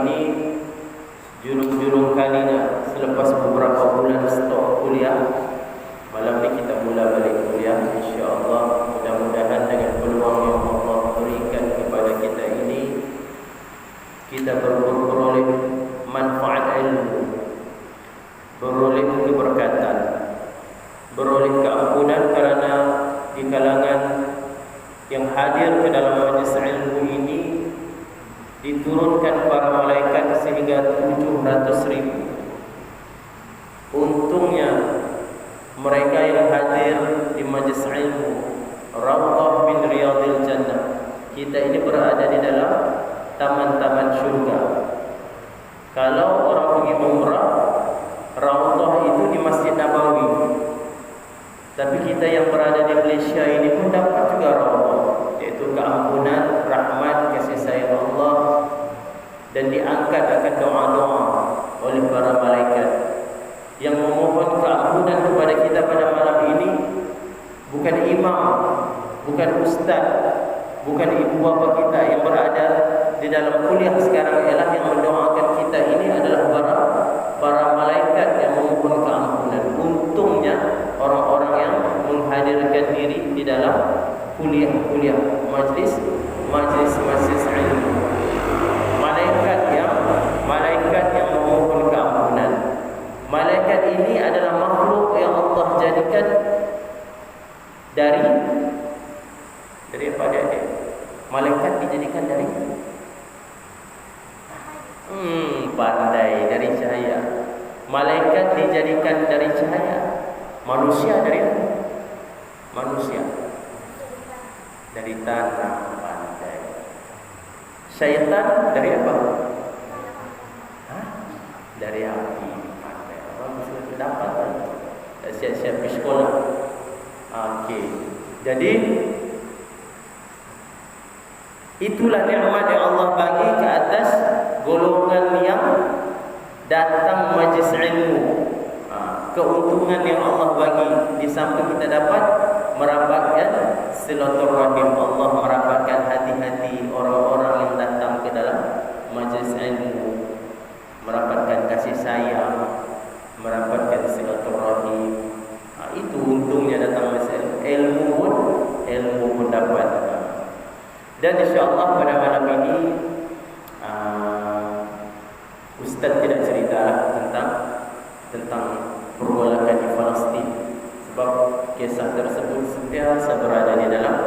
ini julung-julung kalinya selepas beberapa bulan stop kuliah. Malam ini kita mula balik kuliah, insya-Allah. Mudah-mudahan dengan peluang yang Allah berikan kepada kita ini, kita beroleh manfaat ilmu, beroleh keberkatan, beroleh keampunan, karena di kalangan yang hadir ke dalam majlis ilmu ini diturunkan para malaikat sehingga 700.000. Untungnya mereka yang hadir di majlis ilmu Raudhah min Riyadil Jannah, kita ini berada di dalam taman-taman syurga. Kalau orang pergi umrah, Raudhah itu di Masjid Nabawi. Tapi kita yang berada di Malaysia ini pun dapat juga Raudhah, yaitu keampunan, rahmat, kasih sayang Allah, dan diangkat akan doa-doa oleh para malaikat yang memohon keampunan kepada kita pada malam ini. Bukan imam, bukan ustaz, bukan ibu bapa kita yang berada di dalam kuliah sekarang, ialah yang mendoakan kita ini adalah para malaikat yang memohon keampunan. Untungnya orang-orang yang menghadirkan diri di dalam kuliah-kuliah, majlis ilmu, malaikat yang memohon keampunan. Malaikat ini adalah makhluk yang Allah jadikan dari apa dia? Malaikat dijadikan dari pandai, dari cahaya. Malaikat dijadikan dari cahaya. Manusia dari apa? Manusia dari tanah, pandai. Syaitan dari apa? Dari api, pandai. Orang mesti dapat kan? Siap-siap pergi sekolah. Okey. Jadi itulah nikmat yang Allah bagi ke atas golongan yang datang majlis ilmu. Keuntungan yang Allah bagi, di samping kita dapat merapatkan silaturahim, Allah merapatkan hati-hati orang-orang yang datang ke dalam majlis ilmu, merapatkan kasih sayang, merapatkan silaturahim. Itu untungnya datang majlis ilmu pun dapat. Dan insya-Allah pada malam ini Ustaz tidak cerita tentang pergolakan di Palestin, sebab kisah tersebut sentiasa berada di dalam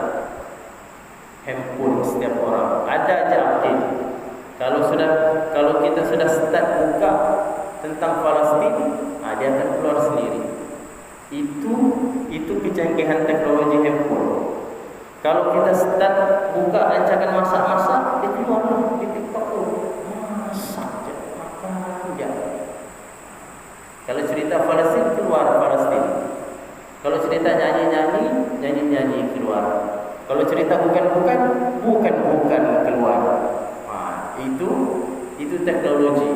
handphone setiap orang. Ada aja update. Kalau kita sudah start buka tentang Palestin, dia akan keluar sendiri. Itu kecanggihan teknologi handphone. Kalau kita start buka rancangan masak-masak, dia keluar di TikTok tu. Masak je, makan je. Kalau cerita Palestin, keluar Palestin. Kalau cerita nyanyi keluar. Kalau cerita bukan keluar. Itu teknologi.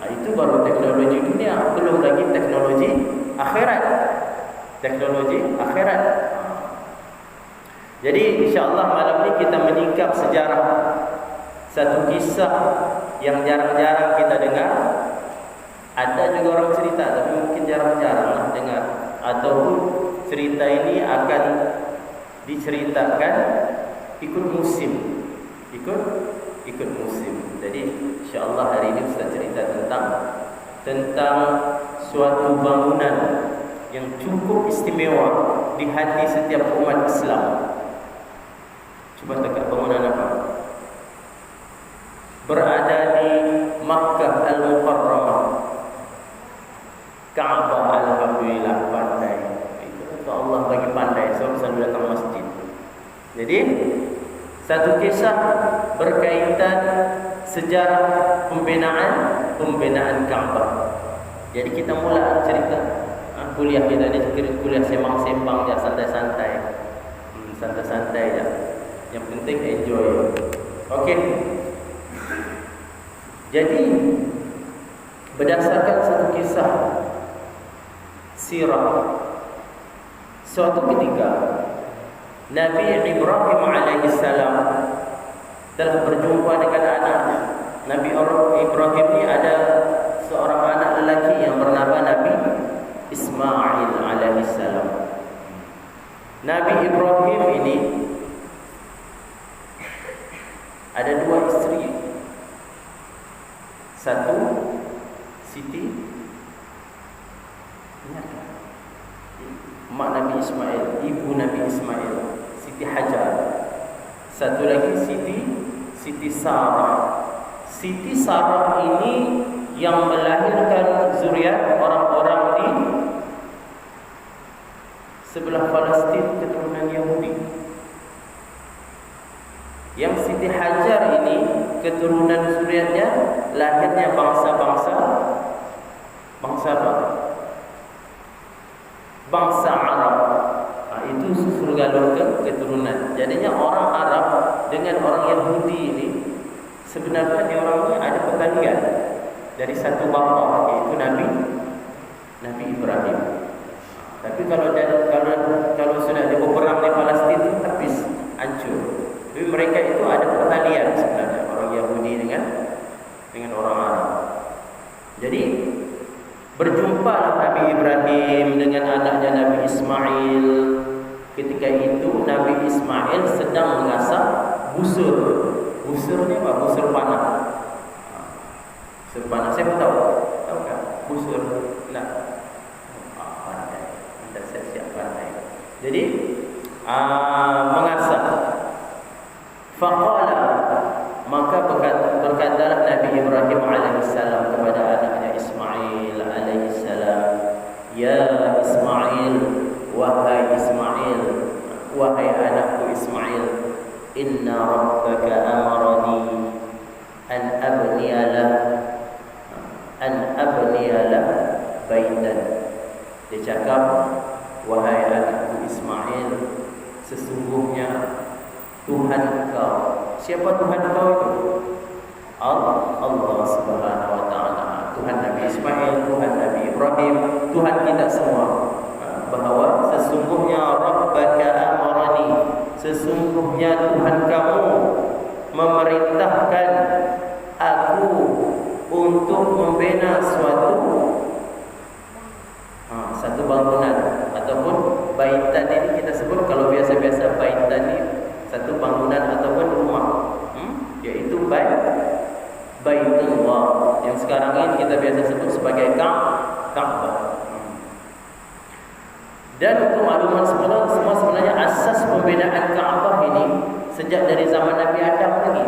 Itu baru teknologi dunia, belum lagi teknologi akhirat. Jadi insya-Allah malam ini kita menyingkap sejarah satu kisah yang jarang-jarang kita dengar. Ada juga orang cerita, tapi mungkin jarang-jarang dengar. Ataupun cerita ini akan diceritakan ikut musim. Jadi insya-Allah hari ini Ustaz cerita tentang suatu bangunan yang cukup istimewa di hati setiap umat Islam. Coba teka bangunan apa? Berada di Makkah Al-Mukarramah, Ka'bah. Alhamdulillah, pandai. Itu Allah bagi pandai, sebab selalu datang masjid. Jadi satu kisah berkaitan sejarah pembinaan Ka'bah. Jadi kita mula cerita kuliah kita ni, kuliah sembang-sembang je, santai-santai. Santai-santai je. Yang penting enjoy. Okey. Jadi berdasarkan satu kisah sirah, suatu ketika Nabi Ibrahim alaihissalam telah berjumpa dengan anaknya Nabi Ibrahim ni ada seorang anak lelaki yang bernama Nabi Ismail alaihissalam. Nabi Ibrahim ini ada dua isteri. Satu Siti, ingatkah? Mak Nabi Ismail, ibu Nabi Ismail, Siti Hajar. Satu lagi Siti Sarah. Siti Sarah ini yang melahirkan zuriat orang-orang di sebelah Palestin keturunan Yahudi. Yang Siti Hajar ini keturunan zuriatnya lahirnya bangsa apa? Bangsa Arab. Itu susul galur keturunan. Jadinya orang Arab dengan orang Yahudi ini sebenarnya dia orang ini ada pertalian dari satu bapa, yaitu Nabi Ibrahim. Tapi kalau sudah ada berperang di Palestin itu habis, hancur. Tapi mereka itu ada pertalian sebenarnya, orang Yahudi dengan orang Arab. Jadi berjumpa Nabi Ibrahim dengan anaknya Nabi Ismail. Ketika itu Nabi Ismail sedang mengasah busur. Busur ni apa? Busur panah. Busur panah, saya pun tahu kan? Busur nak pandai. Anda siap pandai. Jadi mengasah. Faqala, maka berkatalah Nabi Ibrahim alaihissalam kepada anaknya Ismail alaihissalam, ya Ismail, wahai Ismail, wahai anakku Ismail, inna rabbaka amarani an abniya lah baitan. Dia cakap, wahai anakku Ismail, sesungguhnya Tuhan kau. Siapa Tuhan kau itu? Allah Subhanahu wa taala. Tuhan Nabi Ismail, Tuhan Nabi Ibrahim, Tuhan kita semua. Bahawa sesungguhnya Rabbaka amarani, sesungguhnya Tuhan kamu memerintahkan aku untuk membina satu bangunan ataupun baitan. Ini kita sebut, kalau biasa-biasa baitan ini satu bangunan ataupun rumah, yaitu Baitullah, yang sekarang ini kita biasa sebut sebagai Ka'bah. Dan untuk makluman semua sebenarnya asas pembinaan Ka'bah ini sejak dari zaman Nabi Adam lagi.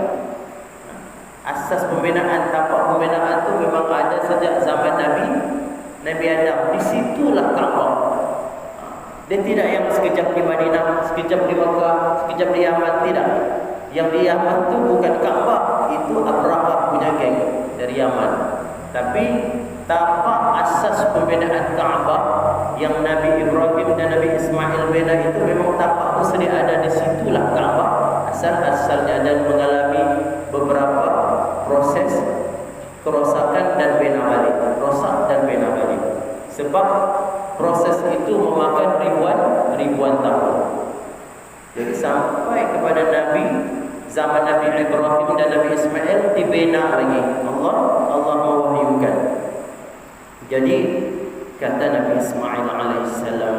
Asas pembinaan, tapak pembinaan itu memang ada sejak zaman Nabi Adam. Di situlah Ka'bah. Dia tidak yang sekejap di Madinah, sekejap di Makkah, sekejap di Yaman, tidak. Yang di Yaman itu bukan Ka'bah, itu Abrahah punya geng dari Yaman. Tapi tapak asas pembinaan Ka'bah yang Nabi Ibrahim dan Nabi Ismail bina itu memang tapak itu sedia ada. Di situlah Ka'bah asal-asalnya, dan mengalami beberapa proses kerosakan dan bina balik, rosak dan bina balik. Sebab proses itu memakan ribuan tahun. Jadi sampai kepada zaman Nabi Ibrahim dan Nabi Ismail dibina lagi. Allah mewahyukan. Jadi kata Nabi Ismail alaihissalam,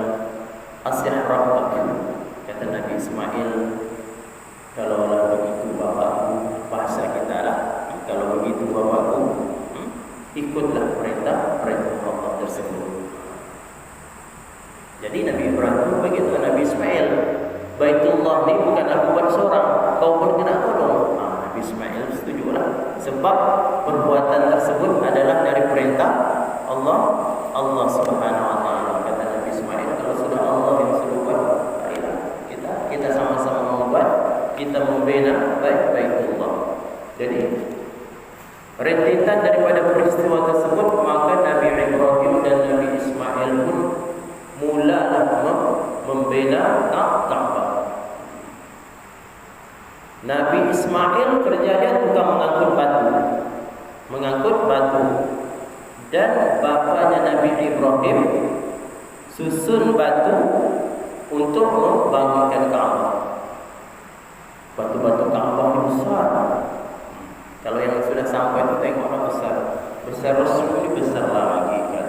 asih rabbak. Kata Nabi Ismail, kalaulah begitu bapakku, bahasa kita lah, kalau begitu bapakku, ikutlah perintah Allah tersebut. Jadi Nabi Ibrahim begitu, Nabi Ismail, Baitullah ni bukan aku buat seorang, kau pun kena tolong. Nabi Ismail setujulah, sebab perbuatan tersebut adalah dari perintah Allah Subhanahu wa taala. Kata Nabi Ismail, kalau sudah Allah yang suruh buat, marilah kita sama-sama membuat, kita membina Baitullah. Jadi rentetan daripada peristiwa tersebut, maka Nabi Ibrahim dan Nabi Ismail pun mulalah membina Ka'bah. Nabi Ismail kerjanya tukang mengangkut batu, dan bapanya Nabi Ibrahim susun batu untuk membangunkan Ka'bah. Batu-batu Ka'bah yang besar. Kalau yang sudah sampai itu tengoklah besar. Besar Rasul ini besar lagi kan.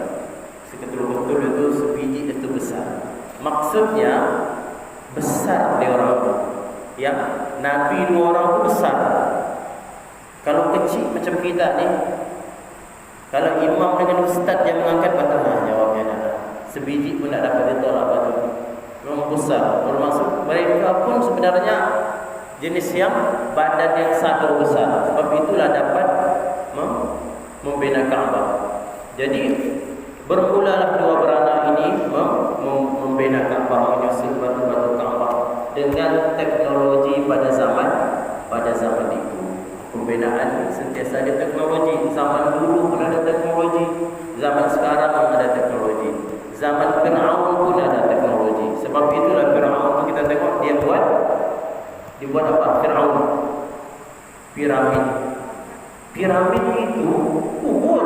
Betul-betul itu sebiji itu besar. Maksudnya besar dia orang itu. Ya, Nabi dua orang itu besar. Kalau kecil macam kita ni, kalau imam dengan ustaz yang mengangkat batal, jawabnya ada. Sebiji pun tak dapat ditolak batu. Memang besar. Bermaksud mereka pun sebenarnya jenis yang badan yang sangat besar. Sebab itulah dapat membina Kaabah. Jadi bermulalah dua beranak ini membina Kaabah, menyusun batu-batu Kaabah dengan teknologi pada zaman itu. Pembinaan sentiasa ada teknologi. Zaman dulu pun ada teknologi, zaman sekarang pun ada teknologi, zaman Fir'aun pun ada teknologi. Sebab itulah Fir'aun itu kita tengok dia dibuat apa? Fir'aun piramid. Piramid itu kubur.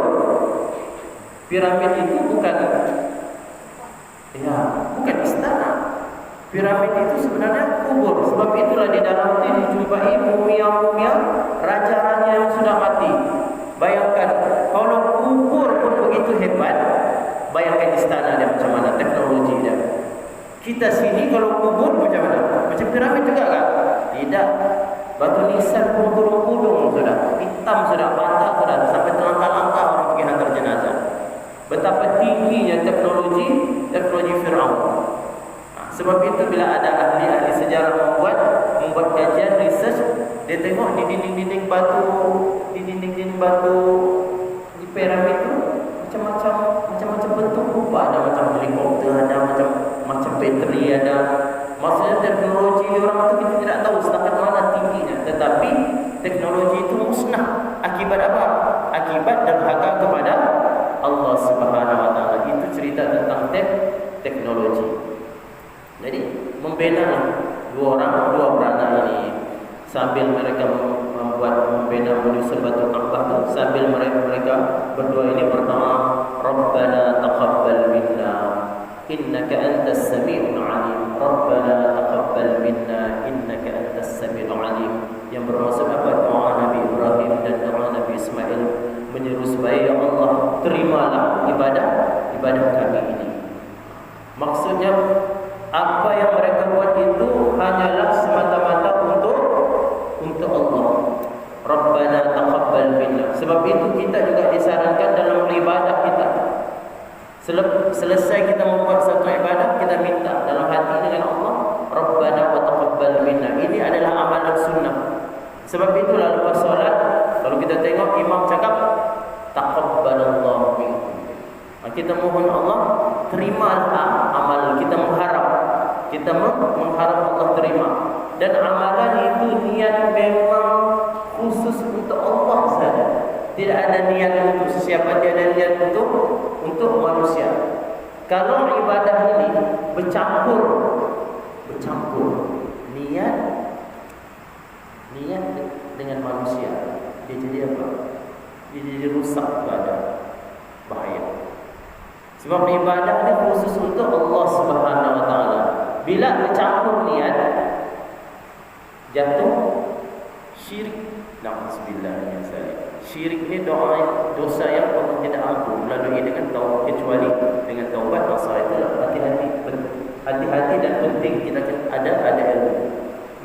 Piramid itu bukan istana. Piramid itu sebenarnya kubur. Sebab itulah di dalam itu dijumpai mumia-mumia raja-raja yang sudah mati. Bayangkan kalau kubur pun begitu hebat, bayangkan istana dia macam mana, teknologi dia. Kita sini kalau kubur macam mana? Macam piramid juga kan? Tidak. Batu nisan pun gulung-gulung sudah, hitam sudah, patah sudah, sampai terangkat-angkat orang pergi hantar jenazah. Betapa tingginya teknologi Fir'aun. Sebab itu bila ada ahli-ahli sejarah membuat kajian research, dia tengok di dinding-dinding batu di piramid itu macam-macam bentuk rupa, ada macam helikopter, ada macam bateri, ada. Maksudnya teknologi orang itu kita tidak tahu setakat mana tingginya, tetapi teknologi itu musnah. Akibat apa? Akibat derhaka kepada Allah Subhanahu wa taala. Itu cerita tentang teknologi. Jadi membina dua beranak ini sambil mereka membina menyusun batu Ka'bah itu, sambil mereka berdua ini berdoa, Rabbana taqabbal minna innaka antas sami'ul 'alim. Rabbana taqabbal minna innaka antas sami'ul 'alim. Yang bermaksud apa? Doa Nabi Ibrahim dan doa Nabi Ismail menyeru supaya ya Allah terimalah ibadah kami ini. Maksudnya apa yang mereka buat itu hanyalah semata-mata untuk Allah. Rabbana taqabbal minna. Sebab itu kita juga disarankan dalam ibadah kita. Selesai kita membuat satu ibadah, kita minta dalam hati dengan Allah, Rabbana wa taqabbal minna. Ini adalah amalan sunnah. Sebab itulah lepas solat, kalau kita tengok imam cakap taqabbalallahu minkum. Kita mohon Allah terimalah amal kita, mengharap Allah terima. Dan amalan itu niat memang khusus untuk Allah saja. Tidak ada niat untuk sesiapa, tidak ada niat untuk manusia. Kalau ibadah ini bercampur niat dengan manusia, dia jadi apa? Dia jadi rusak ibadah, bahaya. Sebab ibadah ini khusus untuk Allah Subhanahu wa taala. Bila bercampur niat, jatuh syirik. Bismillahirrahmanirrahim. Syirik ini dosa yang Allah tidak ampun melalui dengan taubat, kecuali dengan taubat. Masa itulah hati-hati dan penting kita ada ilmu.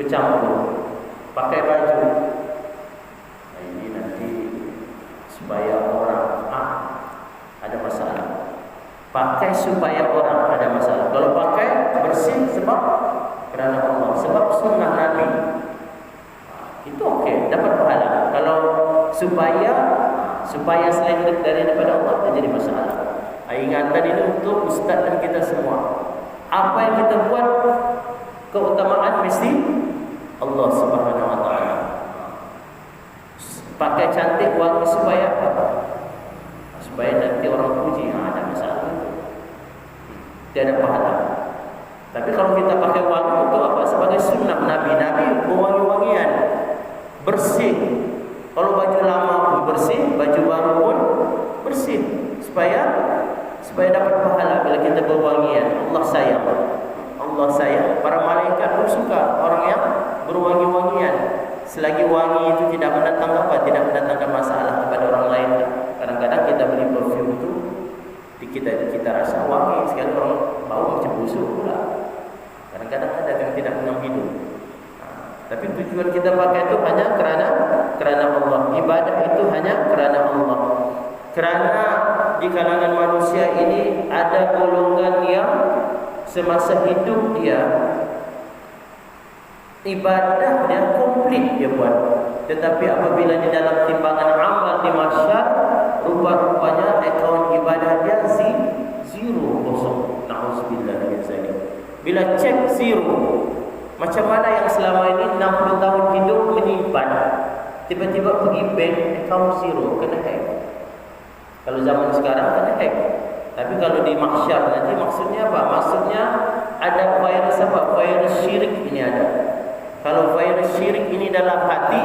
Bercampur, pakai baju. Nah, ini nanti supaya orang ada masalah. Pakai supaya orang ada masalah. Kalau pakai bersih sebab kerana Allah, sebab sunnah Nabi, itu okey, dapat pahala. Kalau supaya selain daripada Allah, tak jadi masalah. Ingatan ini untuk ustaz dan kita semua. Apa yang kita buat, keutamaan mesti Allah Subhanahu wa taala. Pakai cantik wangi supaya apa? Supaya nanti orang puji, ada masalah. Tidak ada pahala. Tapi kalau kita pakai wangi untuk apa? Sebagai sunnah Nabi berwangi-wangian, bersih. Kalau baju lama pun bersih, baju baru pun bersih, supaya dapat pahala bila kita berwangian. Allah sayang. Para malaikat pun suka orang yang berwangi-wangian. selagi wangi itu tidak mendatangkan apa? Tidak mendatangkan masalah kepada orang lain. Kadang-kadang kita beli perfume itu kita rasa wangi, sekali orang bau macam busuk pula. Kadang-kadang ada yang tidak menang hidup. Tapi tujuan kita pakai itu hanya kerana Allah. Ibadah itu hanya kerana Allah. Kerana di kalangan manusia ini ada golongan yang semasa hidup dia ibadah dia komplit dia buat, tetapi apabila di dalam timbangan amal di masyar, rupa-rupanya akaun ibadah dia zero, kosong. Na'udzubillah min zalik. Bila cek zero, macam mana yang selama ini 60 tahun hidup menyimpan, tiba-tiba pergi bank, akaun zero, kena hack. Kalau zaman sekarang kena hack. Tapi kalau di mahsyar nanti maksudnya apa? Maksudnya ada virus apa? Virus syirik ini ada. Kalau virus syirik ini dalam hati,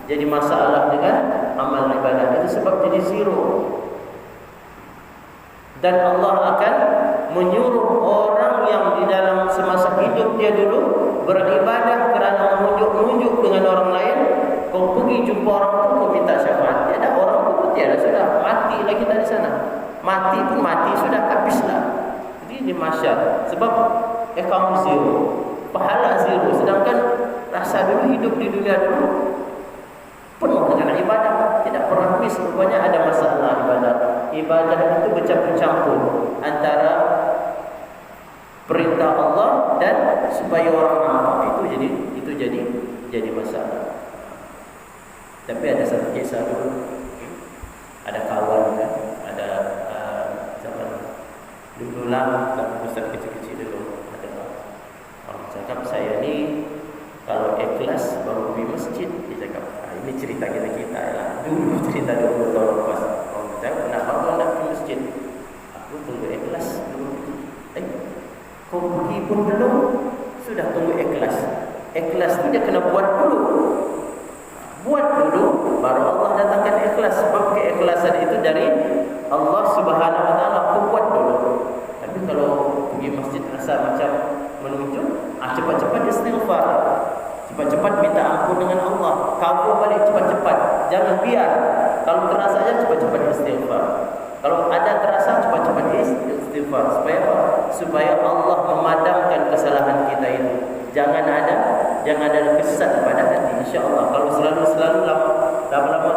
jadi masalah dengan amal ibadah. Itu sebab jadi zero. Dan Allah akan menyuruh orang yang di dalam semasa hidup dia dulu beribadah kerana menunjuk dengan orang lain. Kau pergi jumpa orang tu, kau minta syafaat. Tiada orang tu, tiada, sudah mati lagi dari sana. Mati pun mati, sudah habislah. Jadi di masyar. Sebab akaun zero, pahala zero. Sedangkan rasa dulu hidup di dunia dulu penuh dengan ibadah, tidak pernah habis. Rupanya ada masalah ibadah. Ibadah itu bercampur-campur antara perintah Allah dan supaya orang nampak, itu jadi masalah. Tapi ada satu kisah dulu, ada kawan kan, ada zaman dulu lah, ustaz kecil-kecil dulu, ada orang cakap, saya ni kalau ikhlas baru pergi masjid. Dia cakap, ini cerita kita lah, dulu cerita 20 tahun lepas. Orang cakap, kenapa kau nak pergi masjid? Aku tunggu ikhlas dulu. Kau pergi pun belum, sudah tunggu ikhlas. Ikhlas tu dia kena buat dulu. Buat dulu, baru Allah datangkan ikhlas. Sebab keikhlasan itu dari Allah Subhanahu Wa Taala. Kau buat dulu. Tapi kalau pergi masjid rasa macam menunjuk, cepat-cepat istighfar, cepat-cepat minta ampun dengan Allah, kabur balik cepat-cepat. Jangan biar. Kalau terasa saja cepat-cepat istighfar. Kalau ada terasa cepat-cepat istighfar. Supaya apa? Supaya Allah memadamkan kesalahan kita itu. Jangan ada kesesat pada hati. Insya-Allah. Kalau selalu lama-lama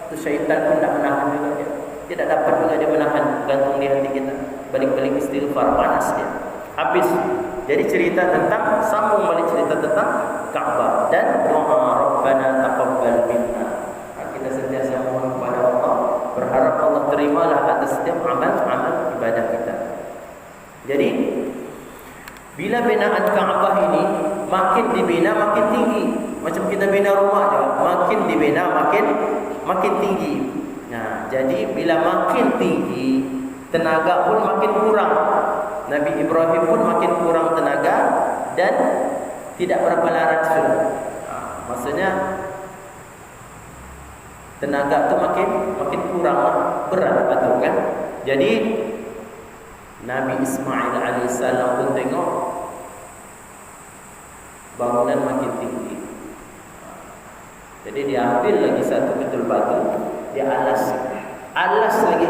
tu syaitan pun tak menahan juga dia. Tidak dapat juga dia menahan gantung di hati kita. Balik-balik istighfar, panas dia. Habis. Jadi cerita tentang, sambung balik cerita tentang Ka'bah dan doa Rabbana taqabbal minna. Kita sentiasa mohon kepada Allah, berharap Allah terimalah atas setiap amal ibadah kita. Jadi bila binaan Ka'bah ini makin dibina makin tinggi, macam kita bina rumah juga, makin dibina makin tinggi. Nah, jadi bila makin tinggi, tenaga pun makin kurang. Nabi Ibrahim pun makin kurang tenaga dan tidak berapa larat sudah. Maksudnya tenaga tu makin kurang, berat betul kan? Jadi Nabi Ismail alaihissalam pun tengok bangunan makin tinggi. Jadi dia ambil lagi satu betul batu, dia alas lagi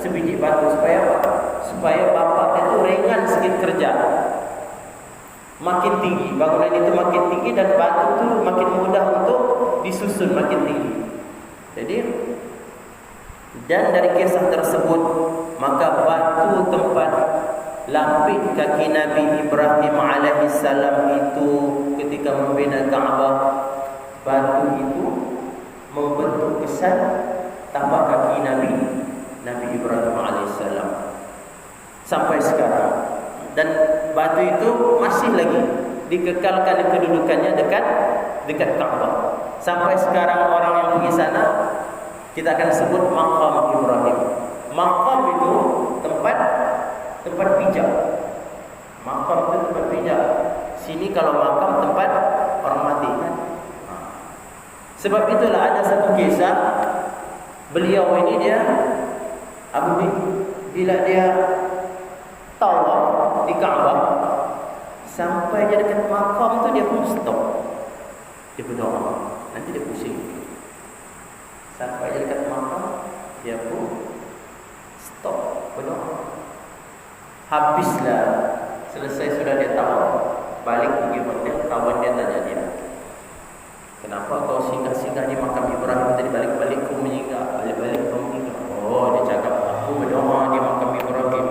sebiji batu supaya bapak itu ringan sikit kerja. Makin tinggi, bangunan itu makin tinggi dan batu itu makin mudah untuk disusun, makin tinggi. Jadi dan dari kisah tersebut, maka batu tempat lapik kaki Nabi Ibrahim alaihissalam itu ketika membina Ka'bah, batu itu membentuk kesan tapak kaki Nabi Ibrahim alaihissalam sampai sekarang. Dan batu itu masih lagi dikekalkan kedudukannya dekat Ka'bah. Sampai sekarang orang yang pergi sana kita akan sebut maqam Ibrahim. Maqam itu tempat pijak. Maqam itu tempat pijak. Sini kalau maqam tempat orang mati kan. Sebab itulah ada satu kisah, beliau ini dia bila dia tawaf di Ka'bah, sampai dia dekat makam tu dia pun stop. dia berdoa. Nanti dia pusing. Sampai dia dekat makam, dia pun stop berdoa. Habislah. Selesai sudah dia tahu, balik pergi hotel, kawan dia tanya dia, kenapa kau singgah-singgah di makam Ibrahim tadi, balik-balik kau meninggal, balik-balik kau meninggal? Oh, dia cakap, aku berdoa di makam Ibrahim.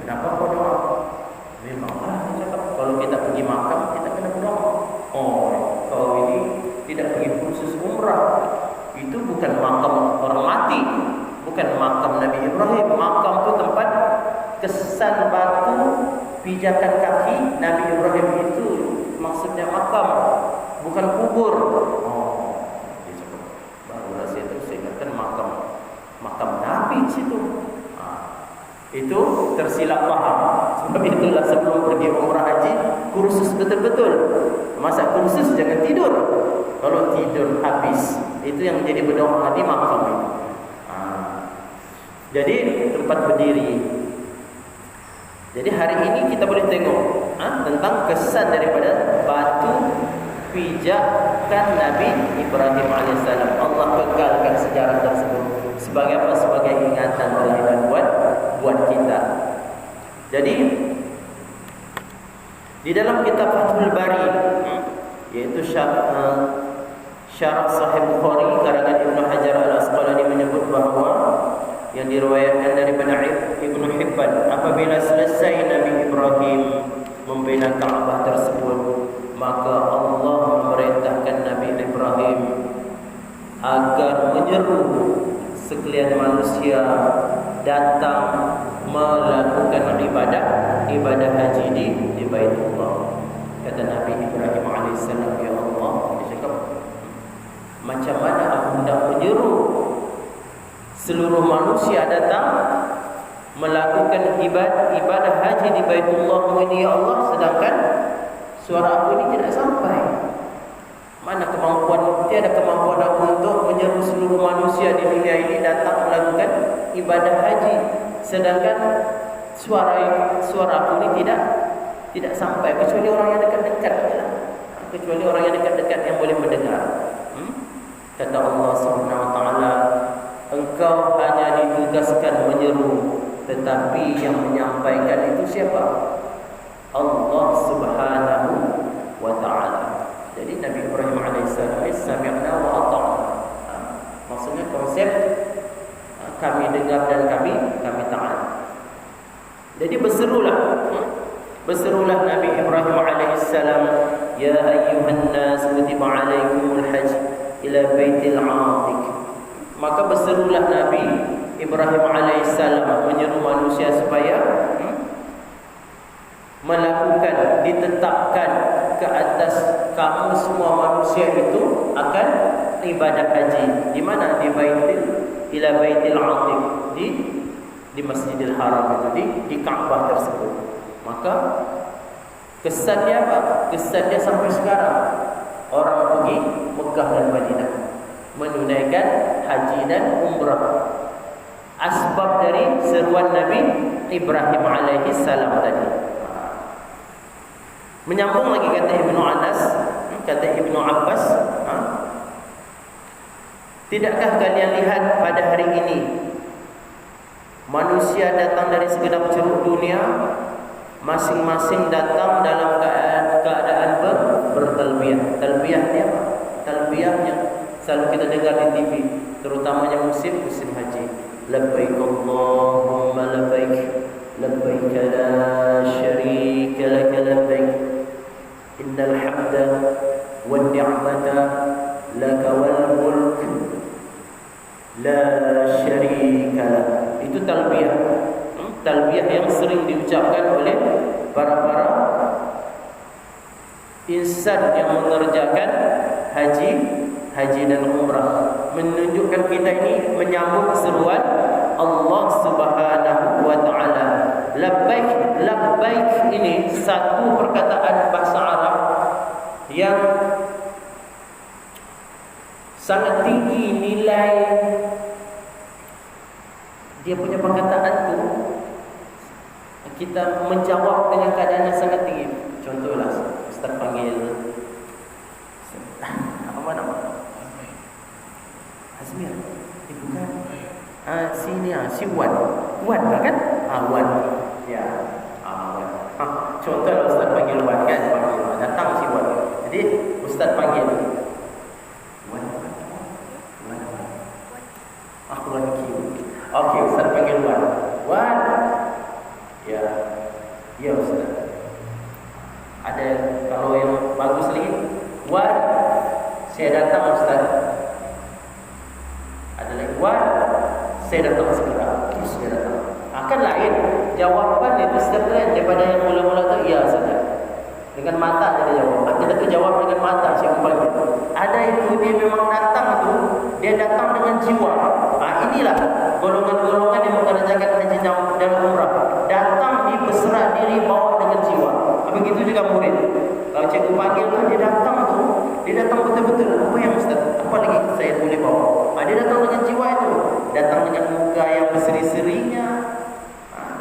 Kenapa kau doa? Memanglah, dia cakap, kalau kita pergi makam, kita kena berdoa. Oh, kau ini tidak pergi khusus umrah. Itu bukan makam orang mati, bukan makam Nabi Ibrahim. Makam itu tempat kesan batu pijakan kaki Nabi Ibrahim, itu maksudnya makam, bukan kubur. Oh, dia cakap, barulah saya ingatkan makam Nabi di situ. Itu tersilap paham. Sebab itulah sebelum pergi umrah haji, kursus betul-betul. Masa kursus jangan tidur. Kalau tidur habis, itu yang menjadi berdoa di makam itu. Jadi tempat berdiri. Jadi hari ini kita boleh tengok tentang kesan daripada batu pijakan Nabi Ibrahim AS. Allah kekalkan sejarah tersebut sebagai apa? Sebagai ingatan dan buat kita. Jadi di dalam kitab Fathul Bari, yaitu syarah Sahih Bukhari karangan Ibnu Hajar Al-Asqalani, menyebut bahawa yang diriwayatkan daripada Ibnu Hibban, apabila selesai Nabi Ibrahim membina Ka'bah tersebut, maka Allah memerintahkan Nabi Ibrahim agar menyeru sekalian manusia datang melakukan ibadah haji di Baitullah. Kata Nabi Ibrahim AS, ya Allah, dia cakap, macam mana aku hendak menyeru seluruh manusia datang melakukan ibadah haji di Baitullah ini, ya Allah, sedangkan suara aku ini tidak sampai. Mana kemampuan, tiada kemampuan aku untuk menyeru seluruh manusia di dunia ini datang melakukan ibadah haji, sedangkan suara aku ini tidak sampai, kecuali orang yang dekat-dekat, kecuali orang yang dekat-dekat yang boleh mendengar. Kata Allah Subhanahu Wa Taala, engkau hanya ditugaskan menyeru, tetapi yang menyampaikan itu siapa? Allah Subhanahu Wa Taala. Jadi Nabi Ibrahim AS sami'na wa ata'na. Maksudnya konsep kami dengar dan kami taat. Jadi berserulah Nabi Ibrahim AS, ya ayyuhan nas kutiba alaikumul hajj ila baitil 'atiq. Maka berserulah Nabi Ibrahim AS menyeru manusia supaya melakukan, ditetapkan ke atas kamu semua manusia itu akan ibadah haji. Di mana? Di ila baitil 'atiq, di Masjidil Haram itu, di Ka'bah tersebut. Maka kesannya apa? Kesannya sampai sekarang orang pergi Mekah dan Madinah menunaikan haji dan umrah. Asbab dari seruan Nabi Ibrahim AS tadi. Menyambung lagi kata Ibnu Anas, kata Ibnu Abbas, tidakkah kalian lihat pada hari ini manusia datang dari segenap penjuru dunia, masing-masing datang dalam keadaan bertalbiyah. Talbiyahnya apa? Talbiyahnya selalu kita dengar di TV, terutamanya musim haji. Labbaik Allahumma labbaik, labbaik la syarika lak labbaik, innal hamda wan ni'mata lak wal mulk la syarika lak. Itu talbiyah. Talbiyah yang sering diucapkan oleh para insan yang mengerjakan haji dan umrah, menunjukkan kita ini menyambut seruan Allah Subhanahu Wa Taala. Labbaik ini satu perkataan bahasa Arab yang sangat tinggi nilai dia punya perkataan tu. Kita menjawab dengan keadaan yang sangat tinggi. Contohlah, Ustaz panggil Hazmir. Bukan. Sini si Wan. Wan kan? Wan. Ya. Wan. Contoh ustaz panggil Wan kan, panggil datang si Wan. Jadi ustaz panggil Wan. Aku lagi. Okey, ustaz panggil Wan. Wan. Ya. Ya ustaz. Ada kalau yang bagus lagi, Wan. Saya datang ustaz. Ada lagi, Wan. Saya datang segera. Terus saya datang. Akan lain jawapan itu step lain daripada yang mula-mula tu iya saja. Dengan mata dia jawab. Kita tu jawab dengan mata siapa gitu. Ada itu dia memang datang tu, dia datang dengan jiwa. Inilah golongan-golongan yang mengerjakan haji dan umrah. Datang di berserah diri bawa dengan jiwa. Begitu juga murid. Kalau cikgu panggil tu dia datang betul-betul. Apa yang ustaz? Apa lagi saya boleh bawa? Dia datang dengan jiwa itu. Datang dengan muka yang berseri-serinya.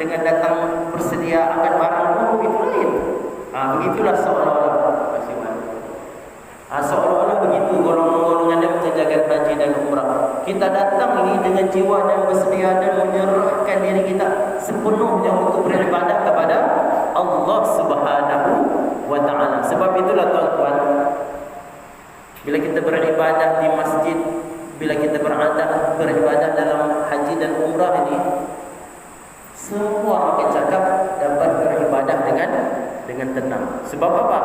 Dengan datang bersedia akan barang dulu itu lain. Begitulah seolah-olah seolah-olah begitu golongan-golongan yang mengerjakan haji dan umrah. Kita datang ini dengan jiwa dan bersedia dan menyerahkan diri kita sepenuhnya untuk beribadah kepada Allah Subhanahu wa taala. Sebab itulah tuan-tuan, bila kita beribadah di masjid, bila kita beribadah dalam haji dan umrah ini, semua orang cakap dapat beribadah dengan tenang. Sebab apa?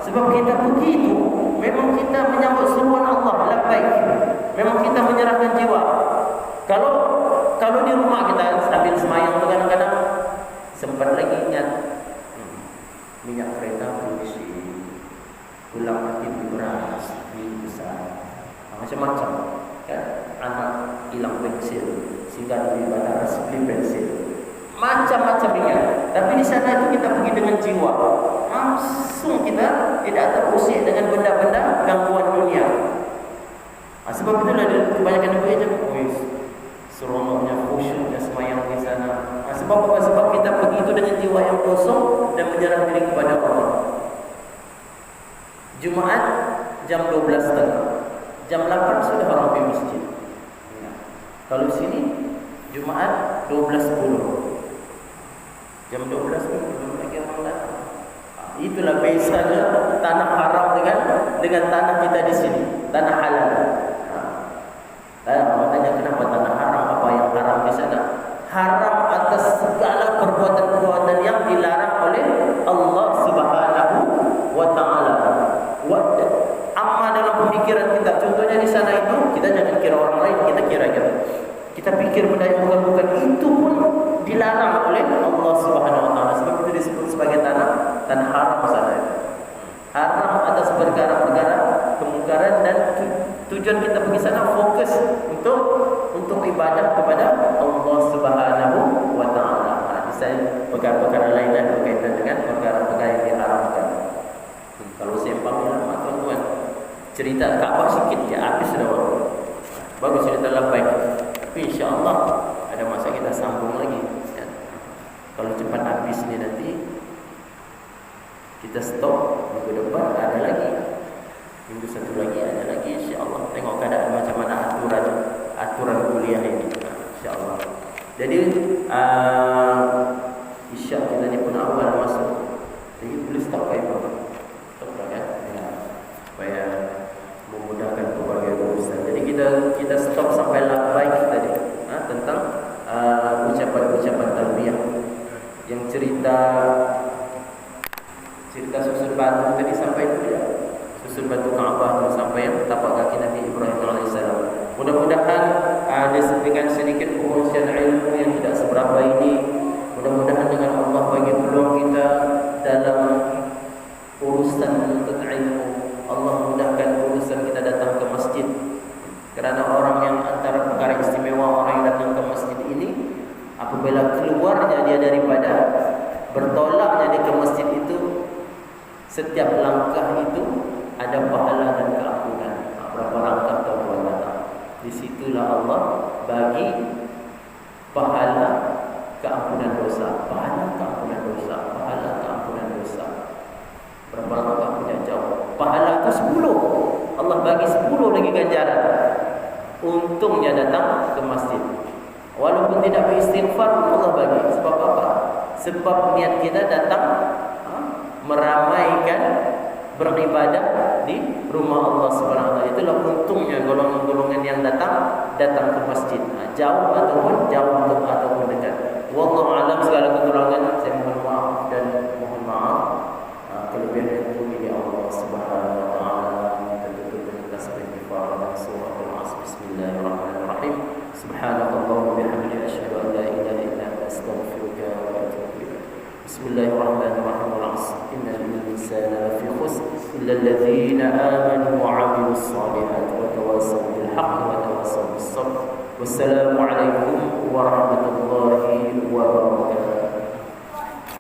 Sebab kita begitu, memang kita menyambut seruan Allah, labbaik. Memang kita menyerahkan jiwa. Kalau di rumah kita sambil semayang tu kadang-kadang sempat lagi ingat minyak kereta berisi, pulang mati beras, besar, macam-macam. Kan? Anak hilang pensil, sehingga beli batas, beli pensil. Macam-macam ingat. Tapi di sana itu kita pergi dengan jiwa. Langsung kita tidak terusik dengan benda-benda gangguan dunia. Sebab itulah kebanyakan ibu aja, seronoknya, khusyuknya semayang di sana. Sebab apa? Sebab kita pergi itu dengan jiwa yang kosong dan menyerah diri kepada Allah. Jumaat jam 12.30, jam 8 sudah orang pergi masjid. Kalau sini Jumaat 12.10. Jam 12 belum lagi orang datang. Itulah biasanya tanah haram dengan tanah kita di sini, tanah halal. Makanya kenapa tanah haram? Apa yang haram di sana? Haram atas segala perbuatan-perbuatan yang dilarang oleh Allah Subhanahu wa taala. Amma dalam pemikiran kita, contohnya di sana itu kita jangan kira orang lain, kita kira kita. Kita pikir benda yang bukan-bukan itu pun dilarang oleh Allah Subhanahu wa taala. Sebab itu disebut sebagai tanah haram sana. Haram atas perkara-perkara kemungkaran, dan tujuan kita pergi sana fokus untuk ibadah kepada Allah Subhanahu wa taala. Saya perkara-perkara lain yang berkaitan dengan perkara-perkara yang diharamkan. Kalau sembang lama tuan-tuan, cerita Kaabah sikit je habis dah. Bagus cerita labbaik. Tapi insya-Allah ada masa kita sambung lagi. Kalau cepat habis ni nanti kita stop, minggu depan ada lagi, minggu satu lagi ada lagi, insya-Allah. Tengok keadaan macam mana aturan kuliah ini, insya-Allah. Jadi isyak kita ni pun awal masuk. Jadi boleh stop kan? Stop dah kan? Supaya memudahkan pelbagai urusan. Jadi kita stop sampai labbaik tadi. Tentang ucapan-ucapan talbiyah. Yang cerita susun batu tadi sampai itu ya. Susun batu Kaabah tu sampai tapak kaki Nabi Ibrahim alaihissalam. Mudah-mudahan dengan sedikit pengurusan ilmu yang tidak seberapa ini, mudah-mudahan dengan Allah bagi peluang kita dalam urusan menuntut ilmu, Allah mudahkan urusan kita datang ke masjid. Kerana orang yang antara perkara istimewa orang yang datang ke masjid ini, apabila keluarnya dia daripada bertolaknya dia ke masjid itu, setiap langkah itu ada pahala dan keampunan. Berapa langkah atau berapa langkah? Di situlah Allah bagi pahala keampunan dosa, pahala keampunan dosa, pahala keampunan dosa. Berapa langkah punya jauh? Pahala itu 10. Allah bagi 10 lagi ganjaran untuk untungnya datang ke masjid. Walaupun tidak beristighfar Allah bagi. Sebab apa? Sebab niat kita datang meramaikan beribadah di rumah Allah Subhanahu wa taala. Itulah untungnya golongan-golongan yang datang ke masjid. Jauh ataupun dekat. Wallahu alam, segala kekurangan saya mohon maaf dan mohon maaf. Kelebihan itu milik Allah Subhanahu wa taala. Kita tutup dengan tasbih kifaraah surah Al-Asr. Bismillahirrahmanirrahim. Subhanallah wa bihamdihi asyhadu an la ilaha illa anta astaghfiruka wa atubu ilaik. Bismillahirrahmanirrahim. Al-Asr. Innal insana lafi khusr illa alladhina amanu wa 'amilus salihati wa tawassaw bil haqqi wa tawassaw bis sabr. Wassalamu alaikum warahmatullahi wabarakatuh.